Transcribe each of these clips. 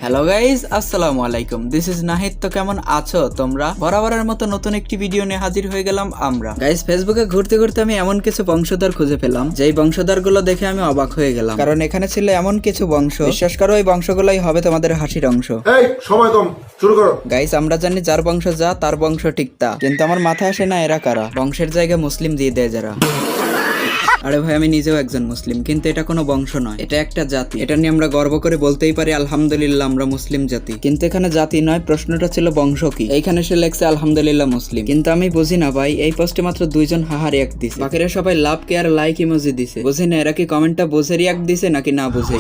Hello guys, আসসালামু আলাইকুম। This is Nahid. তো কেমন আছো তোমরা? বরাবরের মতো নতুন একটি ভিডিও নিয়ে হাজির হয়ে গেলাম আমরা। গাইজ, ফেসবুকে ঘুরতে ঘুরতে আমি এমন কিছু বংশধর খুঁজে পেলাম যেই বংশধর গুলো দেখে আমি অবাক হয়ে গেলাম, কারণ এখানে ছিল এমন কিছু বংশ, বিশ্বাস করো এই বংশগুলোই হবে তোমাদের হাসির অংশ। এই সময় কম, শুরু করো। গাইজ, আমরা জানি যার বংশ যা তার বংশ ঠিক তা, কিন্তু আমার মাথায় আসে না এরা কারা। বংশের জায়গায় মুসলিম দিয়ে দেয় যারা। আরে ভাই, আমি নিজেও একজন মুসলিম, কিন্তু এটা কোনো বংশ নয়, এটা একটা জাতি। এটা নিয়ে আমরা গর্ব করে বলতেই পারি আলহামদুলিল্লাহ আমরা মুসলিম জাতি। কিন্তু এখানে জাতি নয়, প্রশ্নটা ছিল বংশ কি। এইখানে সে লেখছে আলহামদুলিল্লাহ মুসলিম, কিন্তু আমি বুঝি না ভাই, এই পোস্টে মাত্র 2 জন হাহা রিয়াক্ট দিছে, বাকিরা সবাই লাভ কে আর লাইক ইমোজি দিছে। বুঝি না এরা কি কমেন্টটা বুঝে রিয়াক্ট দিছে নাকি না বুঝে।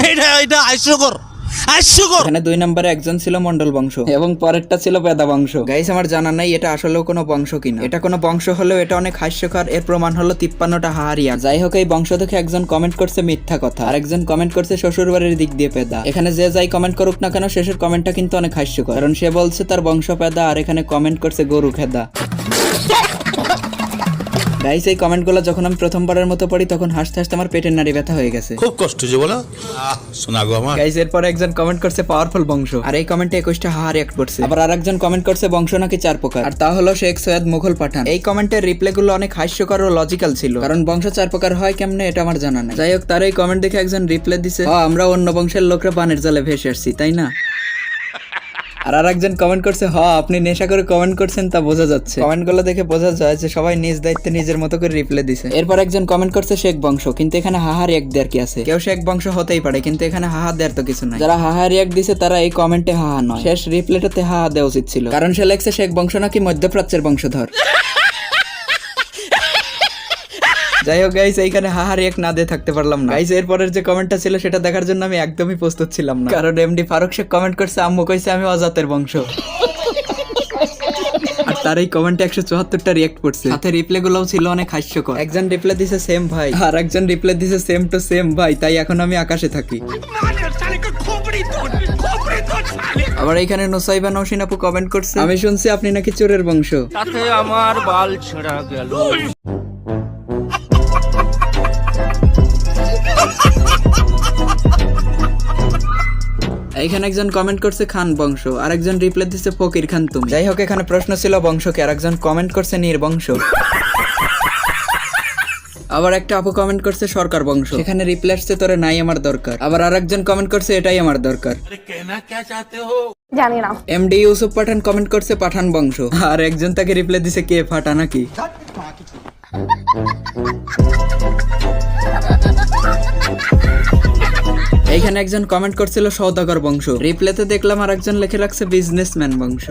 এখানে 2 নম্বরে একজন ছিল মন্ডল বংশ এবং পরেরটা ছিল পেদা বংশ। গাইস, আমার জানা নাই এটা আসলেও কোনো বংশ কিনা। এটা কোনো বংশ হলেও এটা অনেক হাস্যকর। এর প্রমাণ হলো 53টা হাহারিয়া। যাই হোক, এই বংশ দেখে একজন কমেন্ট করছে মিথ্যা কথা, আর একজন কমেন্ট করছে শ্বশুর বাড়ির দিক দিয়ে পেদা। এখানে যে যাই কমেন্ট করুক না কেন, শেষের কমেন্টটা কিন্তু অনেক হাস্যকর, কারণ সে বলছে তার বংশ পেদা, আর এখানে কমেন্ট করছে গরু খেদা। গাইস, এই কমেন্টগুলো যখন আমি প্রথমবারের মতো পড়ি তখন হাসতে হাসতে আমার পেটের নাড়ি ব্যথা হয়ে গেছে। খুব কষ্ট যে বলো শোনা গো আমার। গাইস, এরপর একজন কমেন্ট করছে পাওয়ারফুল বংশ, আর এই কমেন্টে 21টা হাহা রিঅ্যাক্ট করছে। আবার আরেকজন কমেন্ট করছে বংশ নাকি 4 প্রকার, আর তা হলো শেখ সৈয়দ মুঘল পাঠান। এই কমেন্টের রিপ্লাই গুলো অনেক হাস্যকর ও লজিক্যাল ছিল, কারণ বংশ 4 প্রকার হয় কেমনে এটা আমার জানা নাই। যাই হোক, তার এই কমেন্ট দেখে একজন রিপ্লাই দিছে, আমরা অন্য বংশের লোকরা বানের জালে ভেসে আসছি, তাই না? আর আরেকজন কমেন্ট করছে, আপনি নেশা করে কমেন্ট করছেন তা বোঝা যাচ্ছে। কমেন্টগুলো দেখে বোঝা যায় যে সবাই নিজ দায়িত্বে নিজের মতো করে রিপ্লাই দিছে। এরপর একজন কমেন্ট করছে শেখ বংশ, কিন্তু এখানে হাহা রিঅ্যাক্ট দেওয়ার কি আছে? কেউ শেখ বংশ হতেই পারে, কিন্তু এখানে হাহা দেওয়ার তো কিছু নাই। যারা হাহা রিঅ্যাক্ট দিছে তারা এই কমেন্টে হাহা নয়, শেষ রিপ্লাইটাতে হাহা দেওয়া উচিত ছিল, কারণ সে লেখছে শেখ বংশ নাকি মধ্যপ্রাচ্যের বংশধর। যাই হোক গাইস, এইখানে হাহা রিঅ্যাক্ট না দিয়ে থাকতে পারলাম না। গাইস, এরপরের যে কমেন্টটা ছিল সেটা দেখার জন্য আমি একদমই প্রস্তুত ছিলাম না, কারণ এমডি ফারুক শেখ কমেন্ট করছে আম্মু কইছে আমি অজাতের বংশ। আর তার এই কমেন্টে 174টা রিঅ্যাক্ট করছে, সাথে রিপ্লাই গুলোও ছিল অনেক হাস্যকর। একজন রিপ্লাই দিছে সেম ভাই, আর একজন রিপ্লাই দিছে সেম টু সেম ভাই, তাই এখন আমি আকাশে থাকি। আবার এইখানে নোসাইবা নওশিন আপু কমেন্ট করছে, আমি শুনছি আপনি নাকি চোরের বংশ। তাতে আমার বাল ছেঁড়া গেল। এইখানে একজন কমেন্ট করছে খান বংশ, আর একজন রিপ্লাই দিচ্ছে ফকির খান তুমি। যাই হোক, এখানে প্রশ্ন ছিল বংশকে, আর একজন কমেন্ট করছে নির্বংশ। আবার একটা আপু কমেন্ট করছে সরকার বংশ, এখানে রিপ্লাই আসছে তোরে নাই আমার দরকার। আবার আরেকজন কমেন্ট করছে এটাই আমার দরকার। জানি না। এমডি ইউসুফ পাঠান কমেন্ট করছে পাঠান বংশ, আর একজন তাকে রিপ্লাই দিছে কে ফাটা নাকি। এইখানে একজন কমেন্ট করছিল সওদাগর বংশ, রিপ্লাইতে দেখলাম আর একজন লিখে রাখছে বিজনেসম্যান বংশ।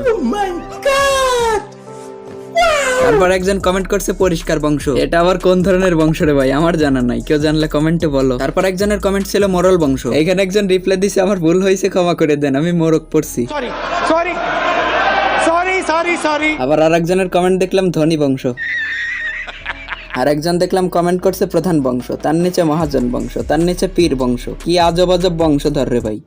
তারপর একজন কমেন্ট করছে পরিষ্কার বংশ। এটা আবার কোন ধরনের বংশ রে ভাই, আমার জানা নাই, কেউ জানলে কমেন্টে বলো। তারপর একজনের কমেন্ট ছিল মোরল বংশ। এইখানে একজন রিপ্লাই দিছে আমার ভুল হয়েছে, ক্ষমা করে দেন, আমি মোরগ পড়ছি। আবার আরেকজনের কমেন্ট দেখলাম ধনী বংশ। আর একজন দেখলাম কমেন্ট করছে প্রধান বংশ, তার নিচে মহাজন বংশ, তার নিচে পীর বংশ। কি আজব আজব বংশধর রে ভাই।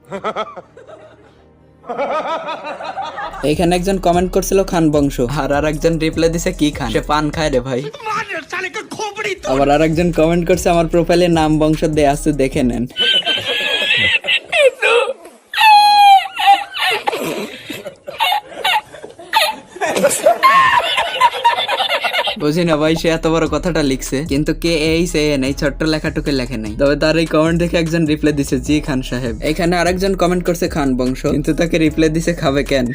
এইখানে একজন কমেন্ট করছিল খান বংশ, আর আরেকজন রিপ্লাই দিছে কি খান, সে পান খায় রে ভাই। আবার আরেকজন কমেন্ট করছে আমার প্রোফাইলে নাম বংশ দেয়া আছে, দেখে নেন। বুঝি না ভাই, সে এত বড় কথাটা লিখছে, কিন্তু কে এই সে এই ছোট্ট লেখাটুকু লেখে নাই। তবে তার এই কমেন্ট দেখে একজন রিপ্লাই দিছে জি খান সাহেব। এখানে আরেকজন কমেন্ট করছে খান বংশ, কিন্তু তাকে রিপ্লাই দিছে খাবে কেন।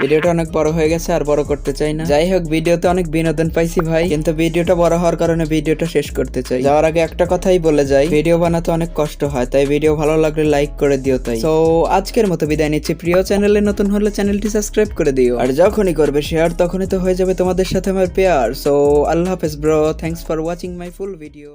ভিডিওটা অনেক বড় হয়ে গেছে, আর বড় করতে চাই না। যাই হোক, ভিডিওতে অনেক বিনোদন পাইছি ভাই, কিন্তু ভিডিওটা বড় হওয়ার কারণে ভিডিওটা শেষ করতে চাই। যাওয়ার আগে একটা কথাই বলে যাই, ভিডিও বানাতে অনেক কষ্ট হয়, তাই ভিডিও ভালো লাগলে লাইক করে দিও। তাই তো আজকের মতো বিদায় নিচ্ছি। প্রিয় চ্যানেলে নতুন হলে চ্যানেলটি সাবস্ক্রাইব করে দিও, আর যখনই করবে শেয়ার তখনই তো হয়ে যাবে তোমাদের সাথে আমার পেয়ার। সো আল্লাহ হাফেজ bro, thanks for watching my full video.